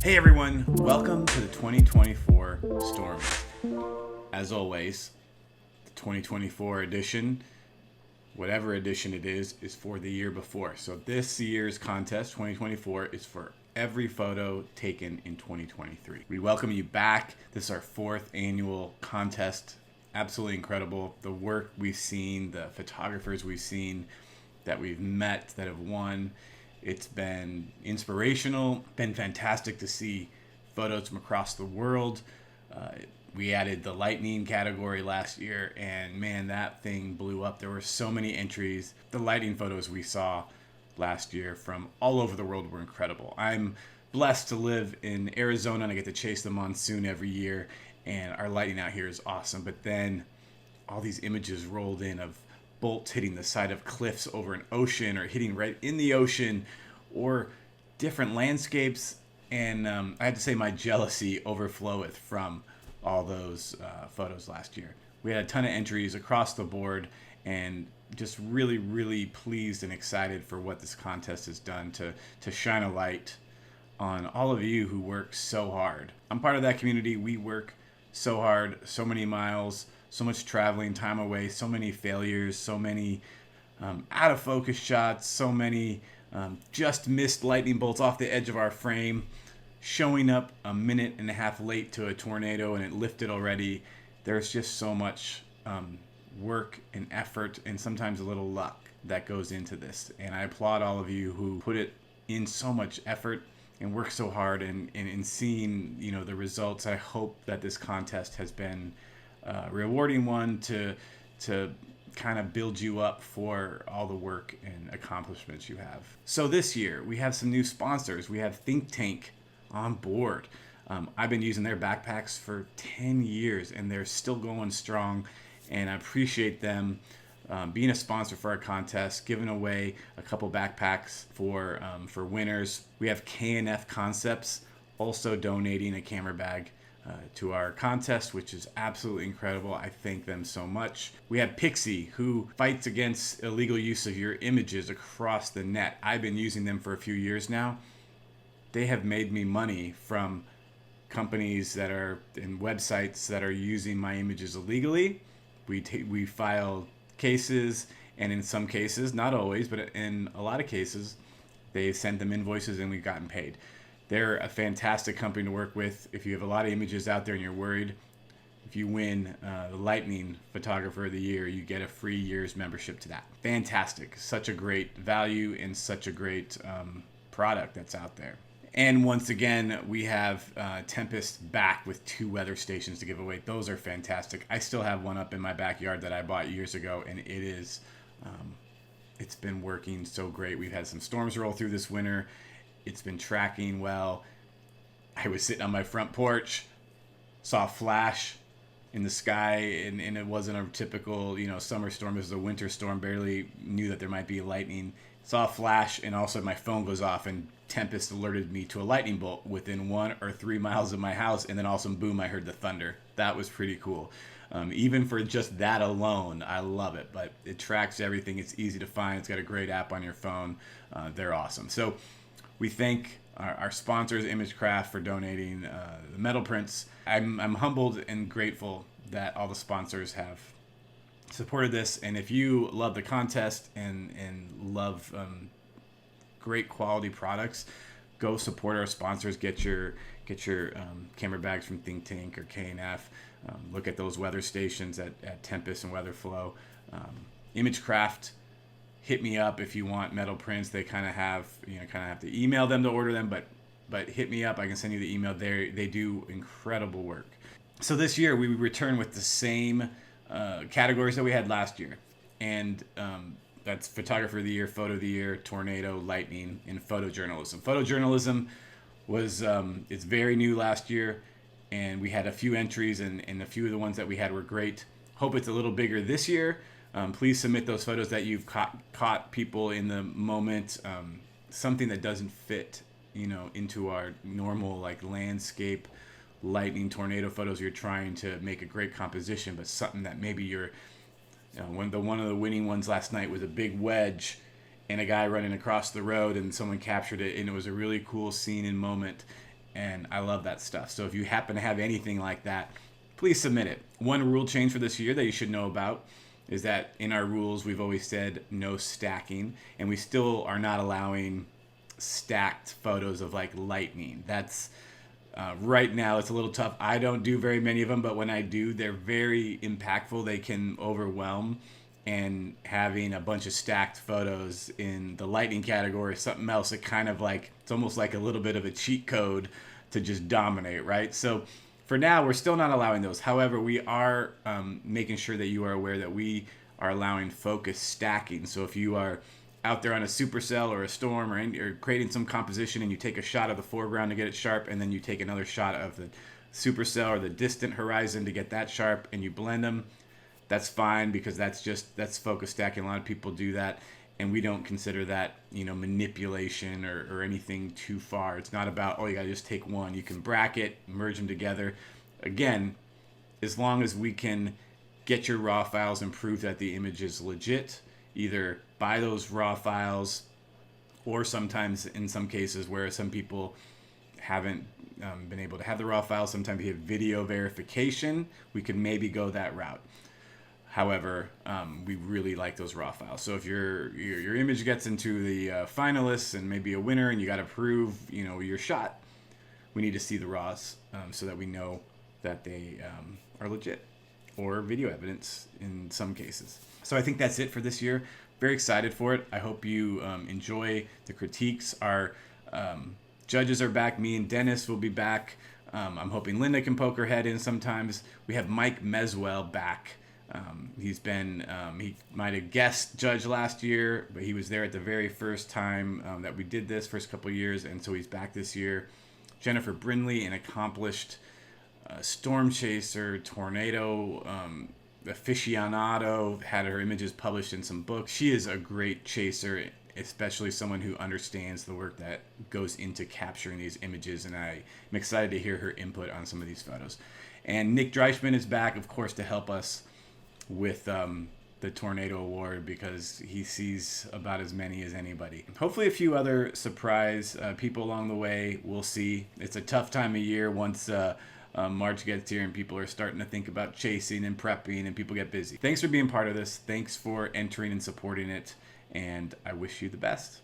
Hey everyone, welcome to the 2024 Stormys. As always, the 2024 edition, whatever edition it is for the year before. So this year's contest, 2024, is for every photo taken in 2023. We welcome you back. This is our fourth annual contest. Absolutely incredible. The work we've seen, the photographers we've seen, that we've met, that have won. It's been inspirational, been fantastic to see photos from across the world. We added the lightning category last year, and man, that thing blew up. There were so many entries. The lightning photos we saw last year from all over the world were incredible. I'm blessed to live in Arizona, and I get to chase the monsoon every year, and our lightning out here is awesome. But then all these images rolled in of bolts hitting the side of cliffs over an ocean or hitting right in the ocean, or different landscapes. And I had to say my jealousy overfloweth from all those photos last year. We had a ton of entries across the board, and just really, really pleased and excited for what this contest has done to shine a light on all of you who work so hard. I'm part of that community. We work so hard, so many miles, so much traveling, time away, so many failures, so many out of focus shots, so many just missed lightning bolts off the edge of our frame, showing up a minute and a half late to a tornado and it lifted already. There's just so much work and effort and sometimes a little luck that goes into this. And I applaud all of you who put it in so much effort and work so hard, and in seeing the results. I hope that this contest has been rewarding one to kind of build you up for all the work and accomplishments you have. So this year we have some new sponsors. We have Think Tank on board. I've been using their backpacks for 10 years and they're still going strong, and I appreciate them being a sponsor for our contest, giving away a couple backpacks for winners. We have K&F Concepts also donating a camera bag to our contest, which is absolutely incredible. I thank them so much. We have Pixie, who fights against illegal use of your images across the net. I've been using them for a few years now. They have made me money from companies that are in websites that are using my images illegally. We file cases, and in some cases, not always, but in a lot of cases, they sent them invoices and we've gotten paid. They're a fantastic company to work with. If you have a lot of images out there and you're worried, if you win the Lightning Photographer of the Year, you get a free year's membership to that. Fantastic. Such a great value and such a great product that's out there. And once again, we have Tempest back with 2 weather stations to give away. Those are fantastic. I still have one up in my backyard that I bought years ago, and it's been working so great. We've had some storms roll through this winter. It's been tracking well. I was sitting on my front porch, saw a flash in the sky, and it wasn't a typical summer storm. It was a winter storm. Barely knew that there might be lightning. Saw a flash, and all of a sudden my phone goes off, and Tempest alerted me to a lightning bolt within 1 or 3 miles of my house, and then all of a sudden, boom, I heard the thunder. That was pretty cool. Even for just that alone, I love it. But it tracks everything. It's easy to find. It's got a great app on your phone. They're awesome. So we thank our sponsors, Imagecraft, for donating the metal prints. I'm humbled and grateful that all the sponsors have supported this. And if you love the contest and love great quality products, go support our sponsors. Get your camera bags from Think Tank or K&F. Look at those weather stations at Tempest and Weatherflow. Imagecraft, hit me up if you want metal prints. They kind of have to email them to order them, but hit me up. I can send you the email. They do incredible work. So this year we return with the same categories that we had last year, and that's Photographer of the Year, Photo of the Year, Tornado, Lightning, and Photojournalism. Photojournalism was it's very new last year, and we had a few entries, and a few of the ones that we had were great. Hope it's a little bigger this year. Please submit those photos that you've caught people in the moment. Something that doesn't fit, into our normal landscape, lightning, tornado photos. You're trying to make a great composition, but something that maybe you're. One of the winning ones last night was a big wedge, and a guy running across the road, and someone captured it, and it was a really cool scene and moment, and I love that stuff. So if you happen to have anything like that, please submit it. One rule change for this year that you should know about is that in our rules we've always said no stacking, and we still are not allowing stacked photos of like lightning. That's right now it's a little tough. I don't do very many of them, but when I do, they're very impactful. They can overwhelm, and having a bunch of stacked photos in the lightning category is something else. It kind of like, it's almost like a little bit of a cheat code to just dominate, right? So for now, we're still not allowing those. However, we are making sure that you are aware that we are allowing focus stacking. So if you are out there on a supercell or a storm, or creating some composition, and you take a shot of the foreground to get it sharp, and then you take another shot of the supercell or the distant horizon to get that sharp, and you blend them, that's fine, because that's focus stacking. A lot of people do that, and we don't consider that, manipulation or anything too far. It's not about, oh, you gotta just take one. You can bracket, merge them together. Again, as long as we can get your raw files and prove that the image is legit, either buy those raw files, or sometimes in some cases where some people haven't been able to have the raw files, sometimes you have video verification, we could maybe go that route. However, we really like those raw files. So if your image gets into the finalists and maybe a winner, and you got to prove your shot, we need to see the raws so that we know that they are legit, or video evidence in some cases. So I think that's it for this year. Very excited for it. I hope you enjoy the critiques. Our judges are back. Me and Dennis will be back. I'm hoping Linda can poke her head in sometimes. We have Mike Meswell back. He's been, he might have guest judge last year, but he was there at the very first time that we did this, first couple of years, and so he's back this year. Jennifer Brindley, an accomplished storm chaser, tornado aficionado, had her images published in some books. She is a great chaser, especially someone who understands the work that goes into capturing these images, and I'm excited to hear her input on some of these photos. And Nick Dreischman is back, of course, to help us with the Tornado Award, because he sees about as many as anybody. Hopefully a few other surprise people along the way. We'll see. It's a tough time of year once March gets here and people are starting to think about chasing and prepping, and people get busy. Thanks for being part of this. Thanks for entering and supporting it, and I wish you the best.